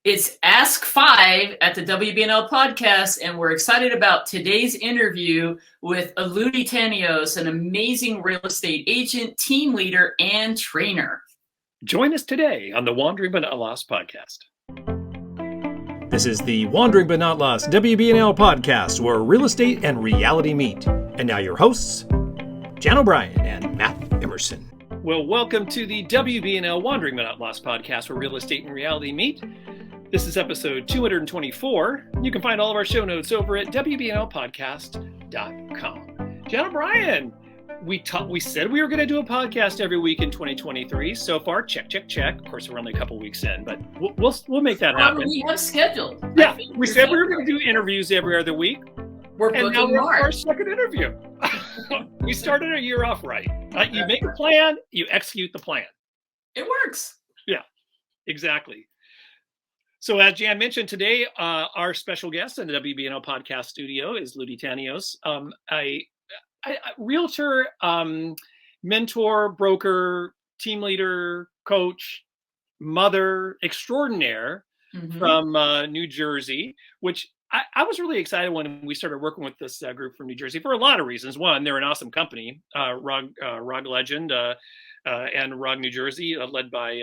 It's Ask 5 at the WBNL podcast, and we're excited about today's interview with Lodi Tannios, an amazing real estate agent, team leader, and trainer. Join us today on the Wandering But Not Lost podcast. This is the Wandering But Not Lost WBNL podcast, where real estate and reality meet. And now your hosts, Jan O'Brien and Matt Emerson. Well, welcome to the WBNL Wandering But Not Lost podcast, where real estate and reality meet. This is episode 224. You can find all of our show notes over at WBNLpodcast.com. Jan O'Brien, we said we were going to do a podcast every week in 2023. So far, check. Of course, we're only a couple weeks in, but we'll make that happen. We have scheduled. Yeah, we said we were going to do interviews every other week. We're and booking now we're March. our second interview. We started a year off right. You make a plan, you execute the plan. It works. Yeah, exactly. So as Jan mentioned today, our special guest in the WBNL podcast studio is Lodi Tannios, a realtor, mentor, broker, team leader, coach, mother extraordinaire from New Jersey, which I was really excited when we started working with this group from New Jersey for a lot of reasons. One, they're an awesome company, ROG Legend and ROG New Jersey, led by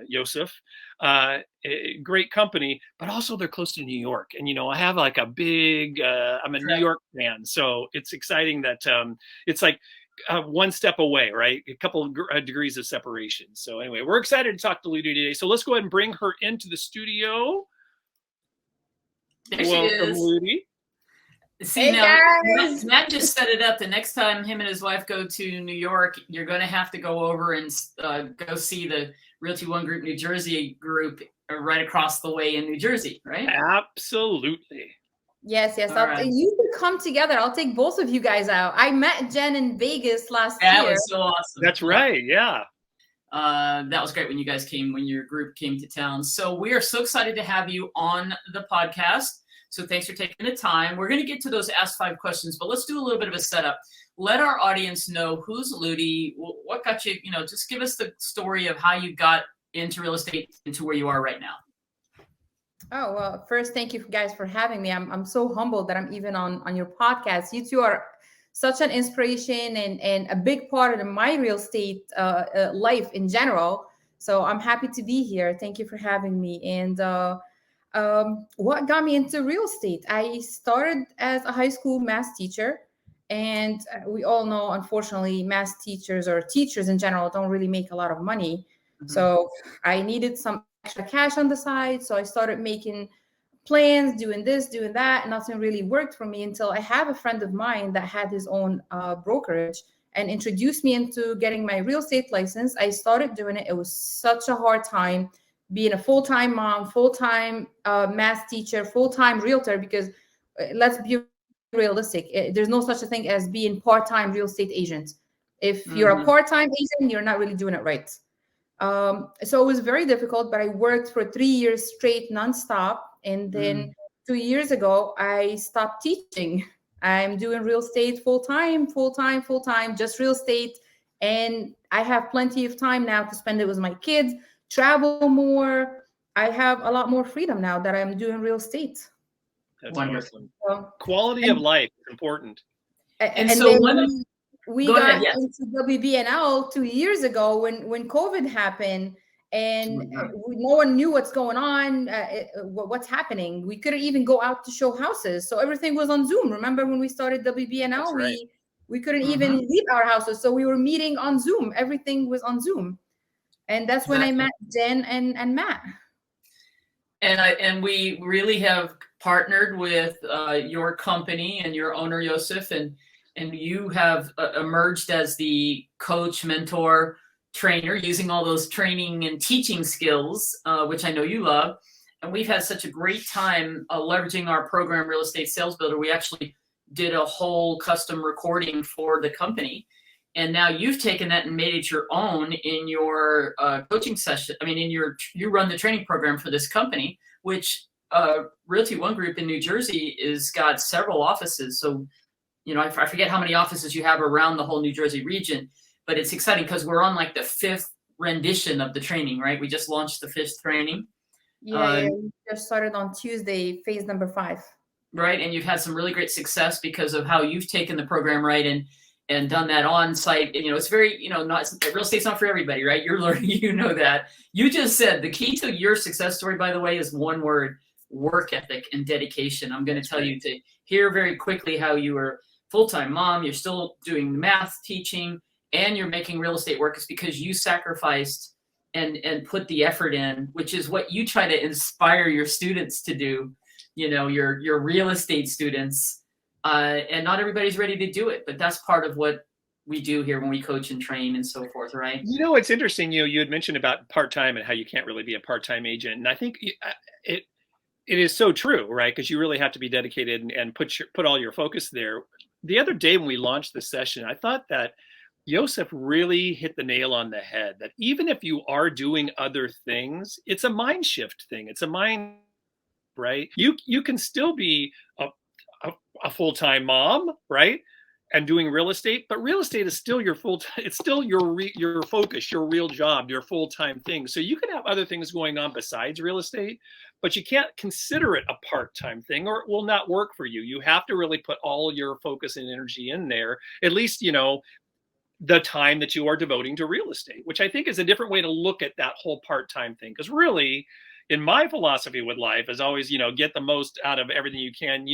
Yosef, great company, but also they're close to New York. And, I have like I'm a New York fan. So it's exciting that it's like one step away, right? A couple of degrees of separation. So anyway, we're excited to talk to Lodi today. So let's go ahead and bring her into the studio. There she Welcome, is. Lodi. See, Hey, now, guys. Matt just set it up. The next time him and his wife go to New York, you're going to have to go over and go see the Realty One Group New Jersey group right across the way in New Jersey, right? Absolutely. Yes. All right. You can come together. I'll take both of you guys out. I met Jen in Vegas last That year. was so awesome. That's right. Yeah. That was great when your group came to town. So we are so excited to have you on the podcast. So thanks for taking the time. We're going to get to those Ask 5 questions, but let's do a little bit of a setup. Let our audience know who's Lodi, what got you, just give us the story of how you got into real estate into where you are right now. Oh, well, first, thank you guys for having me. I'm so humbled that I'm even on your podcast. You two are such an inspiration and a big part of my real estate life in general. So I'm happy to be here. Thank you for having me. And what got me into real estate? I started as a high school math teacher. And we all know, unfortunately, math teachers or teachers in general don't really make a lot of money. Mm-hmm. So I needed some extra cash on the side. So I started making plans, doing this, doing that. Nothing really worked for me until I have a friend of mine that had his own brokerage and introduced me into getting my real estate license. I started doing it. It was such a hard time being a full-time mom, full-time math teacher, full-time realtor, because let's be realistic. There's no such a thing as being part-time real estate agent. If you're a part-time agent, you're not really doing it right. So it was very difficult, but I worked for 3 years straight nonstop. And then 2 years ago, I stopped teaching. I'm doing real estate full-time, just real estate. And I have plenty of time now to spend it with my kids, travel more. I have a lot more freedom now that I'm doing real estate. That's wonderful. Awesome. Quality of life is important. And so then we got into WBNL 2 years ago when COVID happened, and no one knew what's going on, what's happening. We couldn't even go out to show houses. So everything was on Zoom. Remember when we started WBNL, we couldn't even leave our houses. So we were meeting on Zoom. Everything was on Zoom. And that's when I met Jen and Matt. And we really have partnered with your company and your owner, Yosef, and you have emerged as the coach, mentor, trainer, using all those training and teaching skills, which I know you love. And we've had such a great time leveraging our program, Real Estate Sales Builder. We actually did a whole custom recording for the company. And now you've taken that and made it your own in your coaching session. I mean, you run the training program for this company, which Realty One Group in New Jersey is got several offices. So, I forget how many offices you have around the whole New Jersey region, but it's exciting because we're on like the 5th rendition of the training, right? We just launched the 5th training. Yeah, we just started on Tuesday, phase number 5. Right, and you've had some really great success because of how you've taken the program, right, and done that on site. And it's very, not real estate's not for everybody, right? You're learning, that. You just said the key to your success story, by the way, is one word: work ethic and dedication. I'm going to tell you to hear very quickly how you were full-time mom, you're still doing math teaching, and you're making real estate work. Is because you sacrificed and put the effort in, which is what you try to inspire your students to do. Your real estate students, and not everybody's ready to do it, but that's part of what we do here when we coach and train and so forth, right? It's interesting. You had mentioned about part-time and how you can't really be a part-time agent, and I think it is so true, right? Because you really have to be dedicated and put all your focus there. The other day when we launched the session, I thought that Joseph really hit the nail on the head. That even if you are doing other things, it's a mind shift thing. It's a mind. Right, you can still be a full-time mom, right, and doing real estate, but real estate is still your full-time. It's still your focus, your real job, your full-time thing. So you can have other things going on besides real estate, but you can't consider it a part-time thing, or it will not work for you. You have to really put all your focus and energy in there. At least the time that you are devoting to real estate, which I think is a different way to look at that whole part-time thing. Because really, in my philosophy with life is always, get the most out of everything you can,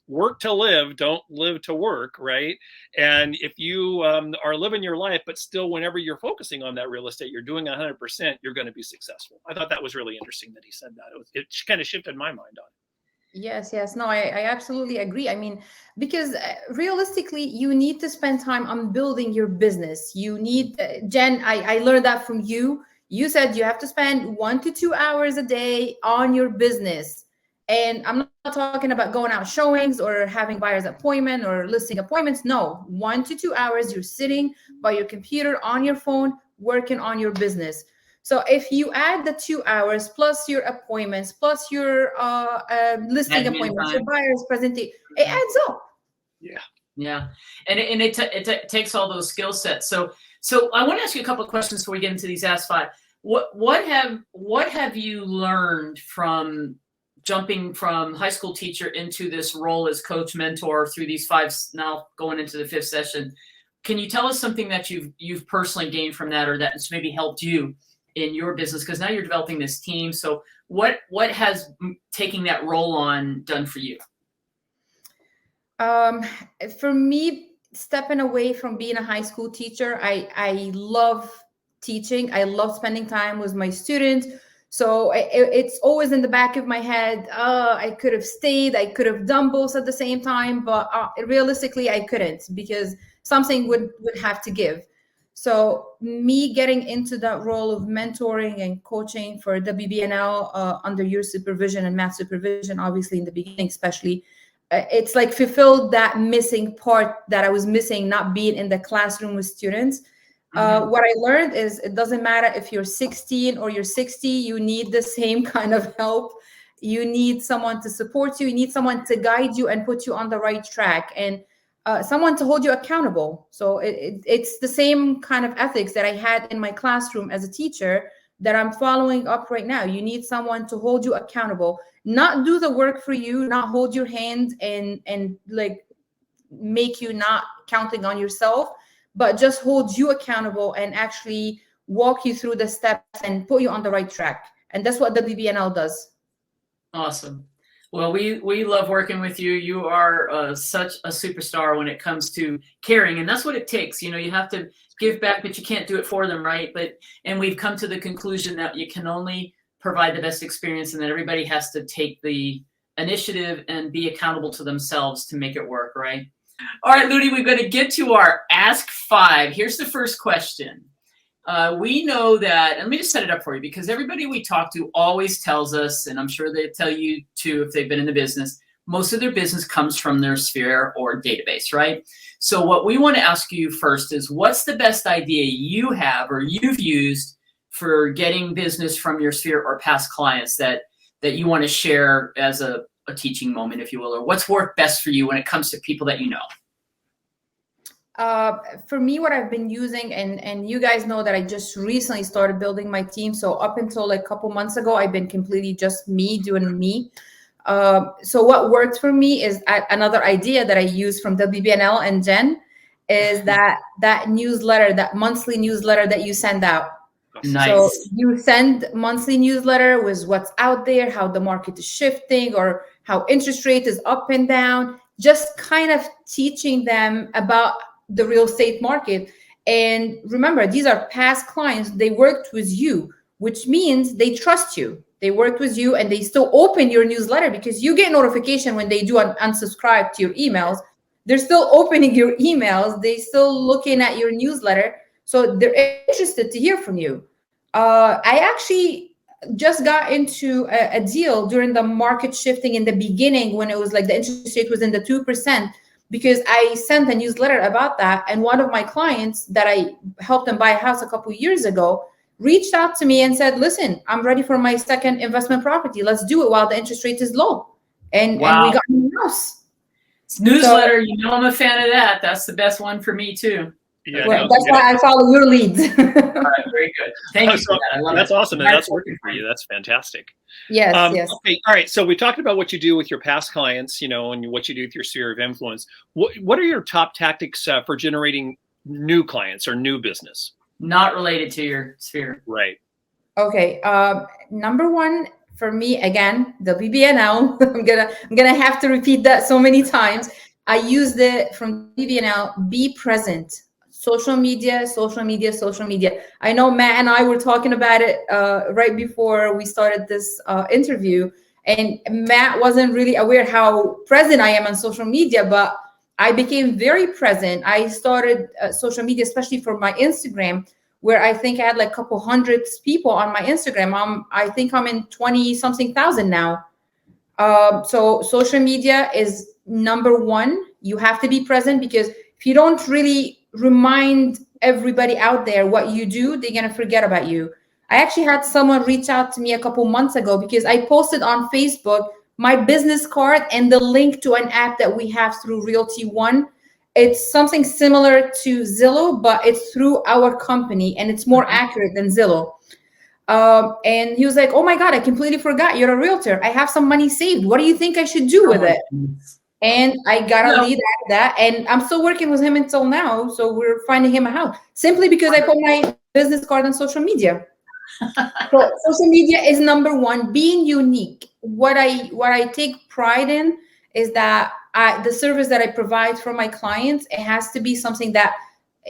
work to live, don't live to work, right? And if you are living your life, but still whenever you're focusing on that real estate, you're doing 100%, you're going to be successful. I thought that was really interesting that he said that. It kind of shifted my mind on it. Yes. No, I absolutely agree. I mean, because realistically, you need to spend time on building your business. You need, Jen, I learned that from you. You said you have to spend 1 to 2 hours a day on your business. And I'm not talking about going out showings or having buyer's appointment or listing appointments. No, 1 to 2 hours, you're sitting by your computer on your phone, working on your business. So if you add the 2 hours plus your appointments, plus your listing appointments, your buyer's presentation, it adds up. Yeah. And it takes all those skill sets. So I want to ask you a couple of questions before we get into these Ask 5. What have you learned from jumping from high school teacher into this role as coach mentor through these 5, now going into the 5th session? Can you tell us something that you've personally gained from that, or that's maybe helped you in your business? Because now you're developing this team. So what has taking that role on done for you? For me, stepping away from being a high school teacher, I love teaching. I love spending time with my students. So it's always in the back of my head. I could have stayed. I could have done both at the same time, but realistically, I couldn't, because something would have to give. So me getting into that role of mentoring and coaching for WBNL under your supervision and math supervision, obviously in the beginning, especially, it's like fulfilled that missing part that I was missing, not being in the classroom with students. What I learned is it doesn't matter if you're 16 or you're 60, you need the same kind of help. You need someone to support you. You need someone to guide you and put you on the right track, and someone to hold you accountable. So it's the same kind of ethics that I had in my classroom as a teacher that I'm following up right now. You need someone to hold you accountable, not do the work for you, not hold your hand and like make you not counting on yourself, but just hold you accountable and actually walk you through the steps and put you on the right track. And that's what WBNL does. Awesome. Well, we love working with you. You are such a superstar when it comes to caring, and that's what it takes. You have to give back, but you can't do it for them, right? And we've come to the conclusion that you can only provide the best experience, and that everybody has to take the initiative and be accountable to themselves to make it work, right? All right, Ludi, we're going to get to our Ask 5. Here's the first question. We know that, and let me just set it up for you, because everybody we talk to always tells us, and I'm sure they tell you too if they've been in the business, most of their business comes from their sphere or database, right? So what we want to ask you first is, what's the best idea you have or you've used for getting business from your sphere or past clients that you want to share as a teaching moment, if you will, or what's worked best for you when it comes to people that you know? For me, what I've been using, and you guys know that I just recently started building my team. So up until like a couple months ago, I've been completely just me doing me. So what worked for me is another idea that I use from WBNL and Jen is that newsletter, that monthly newsletter that you send out. Nice. So you send monthly newsletter with what's out there, how the market is shifting, or how interest rate is up and down, just kind of teaching them about the real estate market. And remember, these are past clients. They worked with you, which means they trust you. They worked with you and they still open your newsletter because you get notification when they do unsubscribe to your emails. They're still opening your emails. They still looking at your newsletter. So they're interested to hear from you. I actually just got into a deal during the market shifting in the beginning when it was like the interest rate was in the 2%, because I sent a newsletter about that. And one of my clients that I helped them buy a house a couple of years ago reached out to me and said, listen, I'm ready for my second investment property. Let's do it while the interest rate is low. And we got a new house. Newsletter, you know I'm a fan of that. That's the best one for me too. Yeah, well, that's why I follow your leads. All right, very good. Thank you for that. I love that's it. awesome, and that's working for you. That's fantastic. Yes, yes. Okay, all right. So we talked about what you do with your past clients, you know, and what you do with your sphere of influence. What are your top tactics for generating new clients or new business? Not related to your sphere. Right. Okay. Number one for me, again, the BBNL. I'm gonna have to repeat that so many times. I used it from BBNL. Be present. Social media, social media, social media. I know Matt and I were talking about it right before we started this interview, and Matt wasn't really aware how present I am on social media, but I became very present. I started social media, especially for my Instagram, where I think I had like a couple hundred people on my Instagram. I think I'm in 20 something thousand now. So social media is number one. You have to be present, because if you don't really remind everybody out there what you do, they're going to forget about you. I actually had someone reach out to me a couple months ago because I posted on Facebook my business card and the link to an app that we have through Realty One. It's something similar to Zillow, but it's through our company and it's more accurate than Zillow. And he was like, oh my God, I completely forgot you're a realtor. I have some money saved. What do you think I should do with it? And I got a lead out of that. And I'm still working with him until now. So we're finding him a house simply because I put my business card on social media. So social media is number one. Being unique. What I take pride in is that the service that I provide for my clients, it has to be something that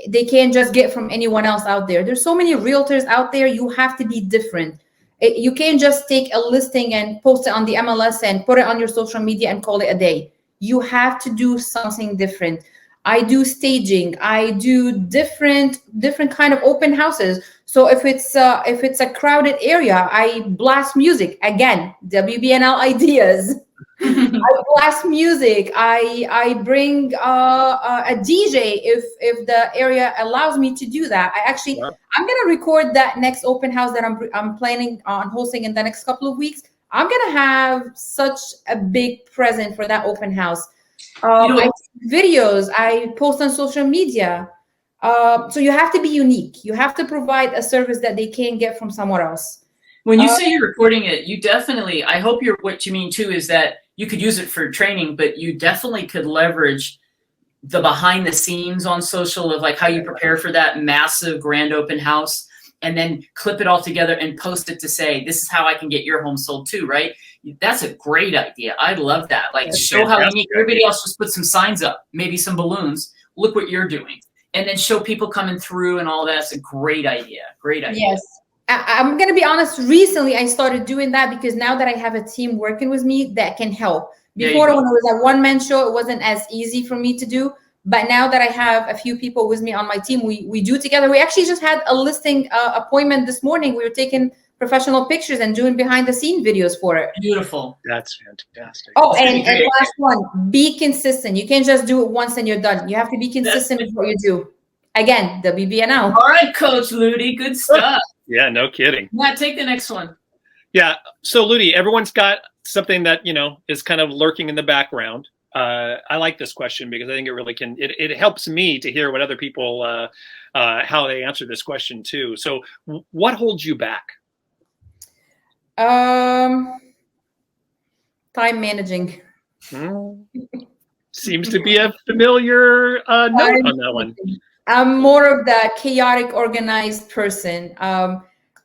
they can't just get from anyone else out there. There's so many realtors out there. You have to be different. You can't just take a listing and post it on the MLS and put it on your social media and call it a day. You have to do something different. I do staging. I do different kind of open houses. So if it's a crowded area, I blast music. Again, WBNL ideas. I blast music. I bring a DJ if the area allows me to do that. I'm gonna record that next open house that I'm planning on hosting in the next couple of weeks. I'm gonna have such a big present for that open house. I take videos. I post on social media. So you have to be unique. You have to provide a service that they can't get from somewhere else. When you say you're recording it, you definitely, I hope what you mean too is that you could use it for training, but you definitely could leverage the behind the scenes on social of like how you prepare for that massive grand open house, and then clip it all together and post it to say, this is how I can get your home sold too, right? That's a great idea. I love that. Like, show how unique. Everybody else just put some signs up, maybe some balloons. Look what you're doing. And then show people coming through and all that. That's a great idea. Great idea. Yes. I'm going to be honest. Recently, I started doing that because now that I have a team working with me that can help. Before, when it was a one-man show, it wasn't as easy for me to do. But now that I have a few people with me on my team, we do together. We actually just had a listing appointment this morning. We were taking professional pictures and doing behind-the-scene videos for it. Beautiful. That's fantastic. Oh, and last one, be consistent. You can't just do it once and you're done. You have to be consistent with what you do. Again, the BBNL. All right, Coach Ludi, good stuff. Yeah, no kidding. Matt, take the next one. Yeah, so Ludi, everyone's got something that, you know, is kind of lurking in the background. I like this question because I think it really can. It helps me to hear what other people how they answer this question too. So, what holds you back? Time managing. Seems to be a familiar note on that one. I'm more of the chaotic, organized person.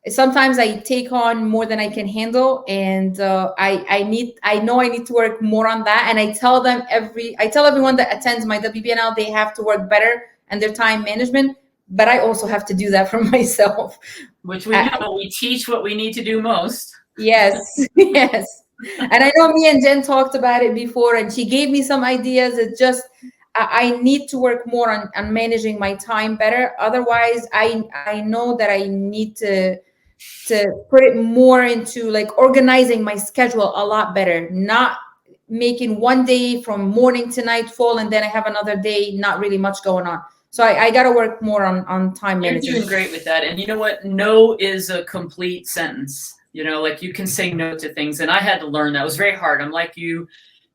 Sometimes I take on more than I can handle, and I know I need to work more on that. And I tell everyone that attends my WBNL they have to work better and their time management. But I also have to do that for myself. Which we know, we teach what we need to do most. Yes, yes. And I know me and Jen talked about it before, and she gave me some ideas. It's just I need to work more on managing my time better. Otherwise, I know that I need to put it more into like organizing my schedule a lot better, not making one day from morning to nightfall and then I have another day not really much going on. So I got to work more on time management. You're doing great with that. And you know what? No is a complete sentence. You know, like you can say no to things. And I had to learn that. It was very hard. I'm like you.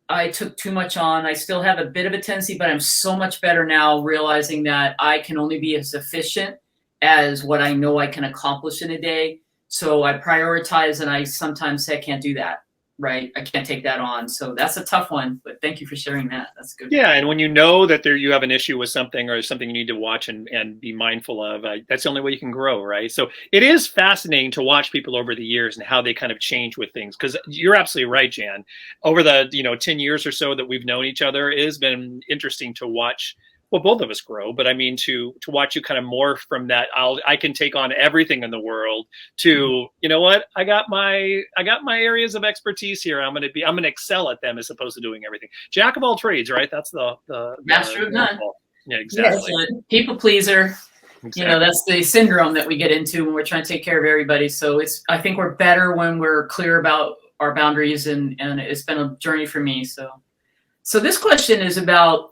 I took too much on. I still have a bit of a tendency, but I'm so much better now realizing that I can only be as efficient as what I know I can accomplish in a day. So I prioritize and I sometimes say I can't do that. Right. I can't take that on. So that's a tough one, but thank you for sharing that. That's good. Yeah. And when you know that you have an issue with something or something you need to watch and be mindful of, that's the only way you can grow. Right. So it is fascinating to watch people over the years and how they kind of change with things. Because you're absolutely right, Jan. Over the 10 years or so that we've known each other, it has been interesting to watch. Well, both of us grow, but I mean to watch you kind of morph from that I can take on everything in the world to, you know what, I got my areas of expertise here. I'm gonna excel at them as opposed to doing everything. Jack of all trades, right? That's the master of none. Yeah, exactly. Yes, people pleaser. Exactly. You know, that's the syndrome that we get into when we're trying to take care of everybody. So I think we're better when we're clear about our boundaries, and it's been a journey for me. So this question is about,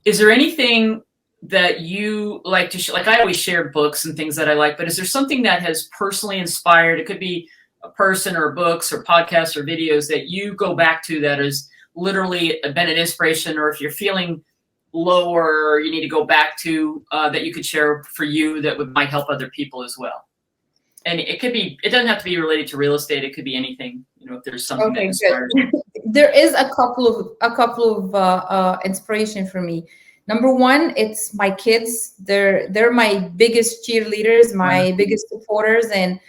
is there anything that you like to like? I always share books and things that I like, but is there something that has personally inspired? It could be a person or books or podcasts or videos that you go back to that has literally been an inspiration, or if you're feeling low or you need to go back to that you could share for you that might help other people as well. And it doesn't have to be related to real estate. It could be anything, if there's something that inspires you. There is a couple of inspiration for me. Number one, it's my kids. They're my biggest cheerleaders, my biggest supporters, and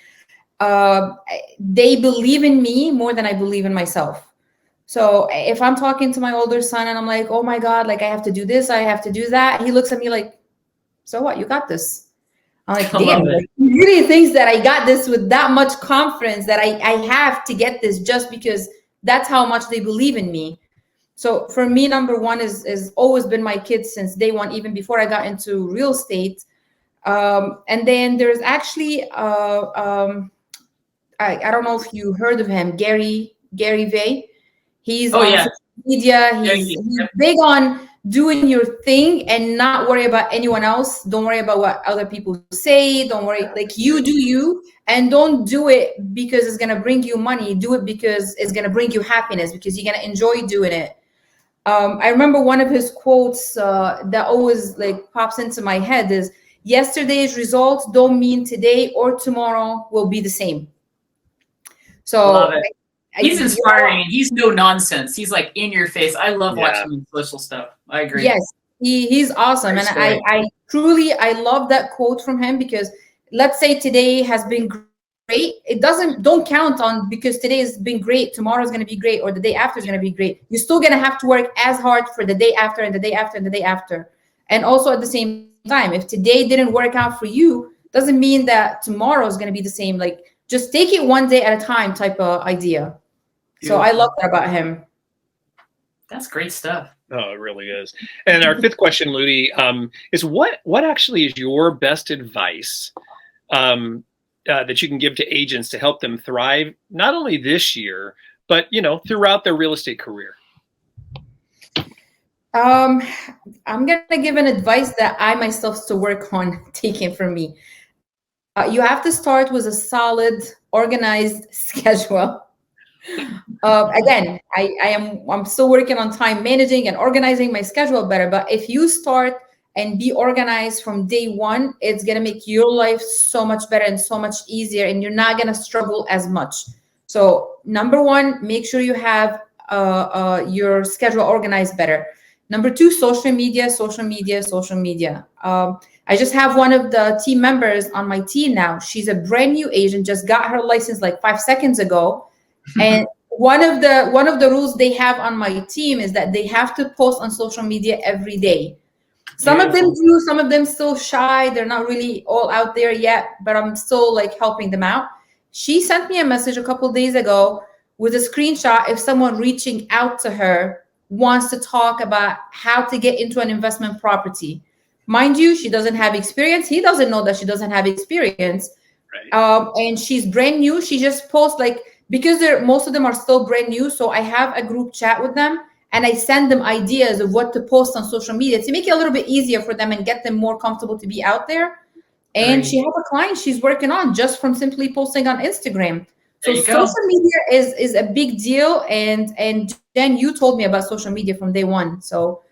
they believe in me more than I believe in myself. So if I'm talking to my older son and I'm like, oh my God, like I have to do this, I have to do that, he looks at me like, so what? You got this. I'm like, damn, like, he really thinks that I got this with that much confidence that I have to get this just because that's how much they believe in me. So for me, number one is always been my kids since day one, even before I got into real estate. And then there's actually, I don't know if you heard of him, Gary Vay. He's on social media. He's big on doing your thing and not worry about anyone else. Don't worry about what other people say. Don't worry, like you do you, and don't do it because it's gonna bring you money. Do it because it's gonna bring you happiness, because you're gonna enjoy doing it. I remember one of his quotes that always like pops into my head is, yesterday's results don't mean today or tomorrow will be the same. So love it. He's inspiring. He's no nonsense. He's like in your face. I love watching him social stuff. I agree. Yes, he's awesome. And I truly love that quote from him, because let's say today has been great. Don't count on because today has been great, tomorrow's going to be great, or the day after is going to be great. You're still going to have to work as hard for the day after and the day after and the day after. And also at the same time, if today didn't work out for you, doesn't mean that tomorrow is going to be the same. Like, just take it one day at a time type of idea. Beautiful. So I love that about him. That's great stuff. Oh, it really is. And our fifth question, Lodi, is what actually is your best advice that you can give to agents to help them thrive, not only this year, but throughout their real estate career? I'm gonna give an advice that I myself still work on taking from me. You have to start with a solid, organized schedule. Again, I'm still working on time managing and organizing my schedule better. But if you start and be organized from day one, it's gonna make your life so much better and so much easier, and you're not gonna struggle as much. So number one, make sure you have your schedule organized better. Number two, social media, social media, social media. I just have one of the team members on my team now. She's a brand new agent, just got her license like 5 seconds ago, and one of the rules they have on my team is that they have to post on social media every day. Some of them do, some of them still shy. They're not really all out there yet, but I'm still like helping them out. She sent me a message a couple days ago with a screenshot if someone reaching out to her wants to talk about how to get into an investment property. Mind you, she doesn't have experience. He doesn't know that she doesn't have experience. Right. And she's brand new. She just posts like, because most of them are still brand new. So I have a group chat with them, and I send them ideas of what to post on social media to make it a little bit easier for them and get them more comfortable to be out there. And Great. she has a client she's working on just from simply posting on Instagram. So There you go. social media is a big deal. And Jen, you told me about social media from day one. So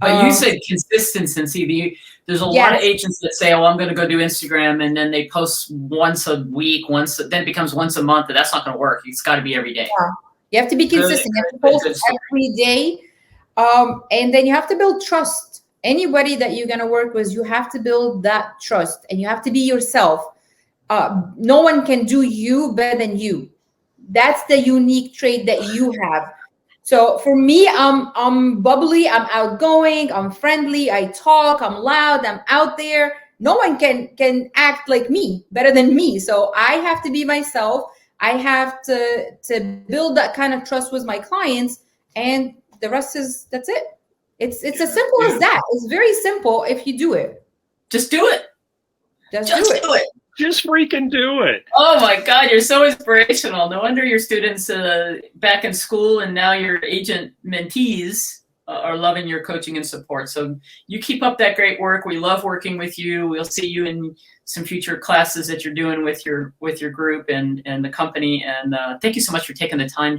But you said consistency. There's a lot of yes, agents that say, "Oh, I'm going to go do Instagram," and then they post once a week, then it becomes once a month, and that's not going to work. It's got to be every day. you have to be Good, consistent. You have to good, post good story. every day. And then you have to build trust. Anybody that you're going to work with, you have to build that trust, and you have to be yourself. No one can do you better than you. That's the unique trait that you have. So for me, I'm bubbly, I'm outgoing, I'm friendly, I talk, I'm loud, I'm out there. No one can act like me better than me. So I have to be myself. I have to build that kind of trust with my clients, and the rest that's it. It's as simple as that. It's very simple if you do it. Just do it. Just Just do it. do it. Just freaking do it. Oh my God, you're so inspirational. No wonder your students back in school and now your agent mentees are loving your coaching and support. So you keep up that great work. We love working with you. We'll see you in some future classes that you're doing with your group and the company. And thank you so much for taking the time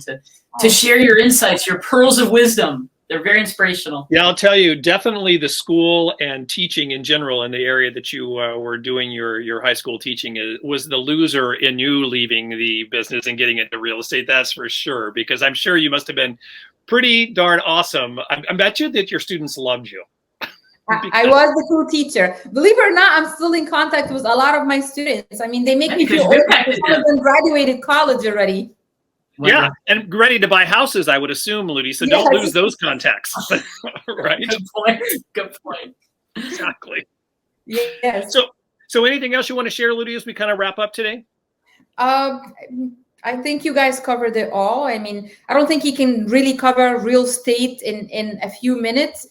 to share your insights, your pearls of wisdom. They're very inspirational. Yeah, I'll tell you, definitely the school and teaching in general in the area that you were doing your high school teaching was the loser in you leaving the business and getting into real estate. That's for sure, because I'm sure you must have been pretty darn awesome. I bet you that your students loved you. I was the cool teacher. Believe it or not, I'm still in contact with a lot of my students. I mean, they make me feel old because some of them graduated college already. Yeah, and ready to buy houses, I would assume, Ludi. So don't lose those contacts, right? Good point. Good point. Exactly. Yes. So anything else you want to share, Ludi, as we kind of wrap up today? I think you guys covered it all. I mean, I don't think you can really cover real estate in a few minutes,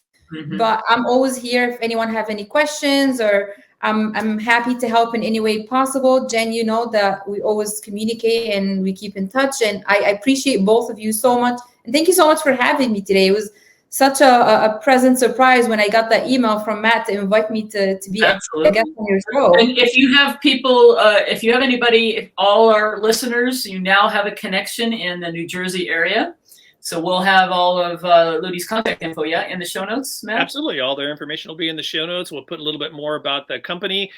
but I'm always here if anyone have any questions, or I'm happy to help in any way possible. Jen, you know that we always communicate and we keep in touch, and I appreciate both of you so much. And thank you so much for having me today. It was such a pleasant surprise when I got that email from Matt to invite me to be a guest on your show. And if you have people, if you have anybody, if all our listeners, you now have a connection in the New Jersey area. So we'll have all of Ludi's contact info, in the show notes, Matt? Absolutely. All their information will be in the show notes. We'll put a little bit more about the company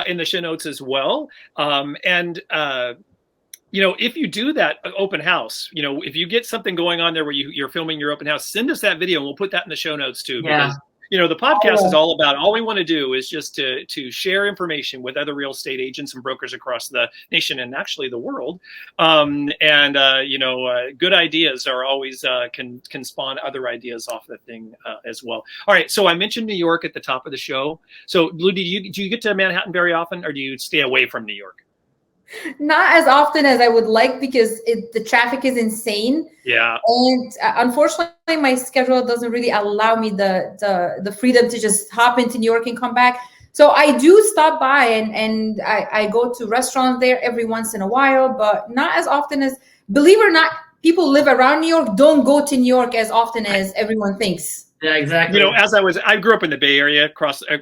in the show notes as well. If you do that open house, if you get something going on there where you're filming your open house, send us that video and we'll put that in the show notes too. Yeah. Because the podcast is all about, all we want to do is just to share information with other real estate agents and brokers across the nation and actually the world. Good ideas are always can spawn other ideas off the thing as well. All right. So I mentioned New York at the top of the show. So Ludi, do you get to Manhattan very often, or do you stay away from New York? Not as often as I would like, because the traffic is insane. Yeah. And unfortunately, my schedule doesn't really allow me the freedom to just hop into New York and come back. So I do stop by and I go to restaurants there every once in a while, but not as often as, believe it or not, people live around New York don't go to New York as often as everyone thinks. Yeah, exactly. I grew up in the Bay Area,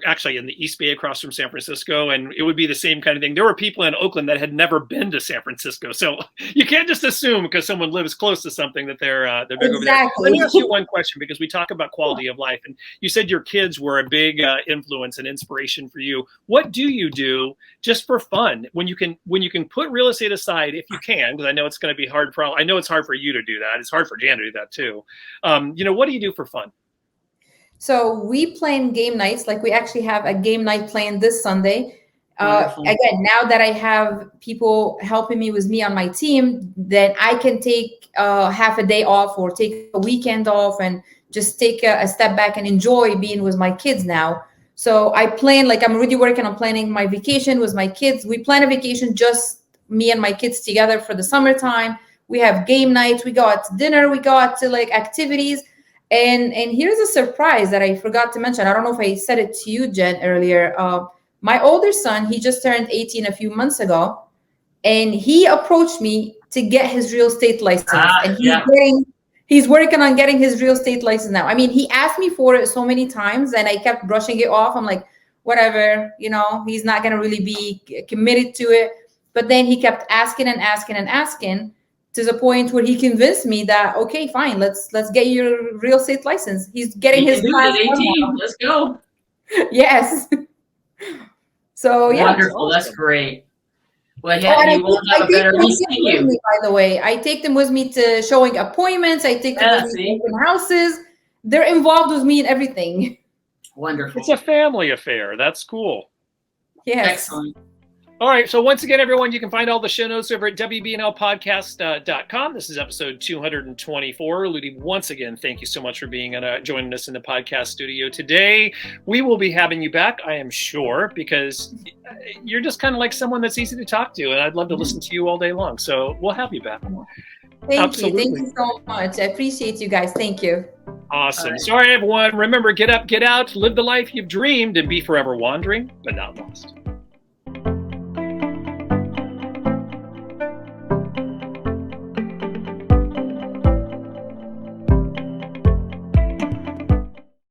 actually in the East Bay, across from San Francisco, and it would be the same kind of thing. There were people in Oakland that had never been to San Francisco, so you can't just assume because someone lives close to something that they're going to go over there. Let me ask you one question, because we talk about quality of life, and you said your kids were a big influence and inspiration for you. What do you do just for fun when you can put real estate aside, if you can? Because I know it's going to be hard. I know it's hard for you to do that. It's hard for Jan to do that too. What do you do for fun? So we plan game nights. Like we actually have a game night planned this Sunday. Again, now that I have people helping me on my team, then I can take half a day off or take a weekend off and just take a step back and enjoy being with my kids now. So I plan, like I'm already working on planning my vacation with my kids. We plan a vacation, just me and my kids together for the summertime. We have game nights. We go out to dinner. We go out to like activities. And here's a surprise that I forgot to mention. I don't know if I said it to you, Jen, earlier. My older son, he just turned 18 a few months ago, and he approached me to get his real estate license. And he's working on getting his real estate license now. I mean, he asked me for it so many times, and I kept brushing it off. I'm like, whatever, he's not going to really be committed to it. But then he kept asking and asking and asking, to the point where he convinced me that, okay, fine, let's get your real estate license. He's getting his class 18. Let's go. Yes. So yeah. Wonderful. That's great. Well, yeah, you won't have a better ECU. By the way, I take them with me to showing appointments. I take them with me to open houses. They're involved with me in everything. Wonderful. It's a family affair. That's cool. Yes. Excellent. All right. So once again, everyone, you can find all the show notes over at WBNLpodcast.com. This is episode 224. Ludi, once again, thank you so much for joining us in the podcast studio today. We will be having you back, I am sure, because you're just kind of like someone that's easy to talk to, and I'd love to listen to you all day long. So we'll have you back. Thank you. Thank you so much. I appreciate you guys. Thank you. Awesome. Right. Sorry, everyone. Remember, get up, get out, live the life you've dreamed, and be forever wandering, but not lost.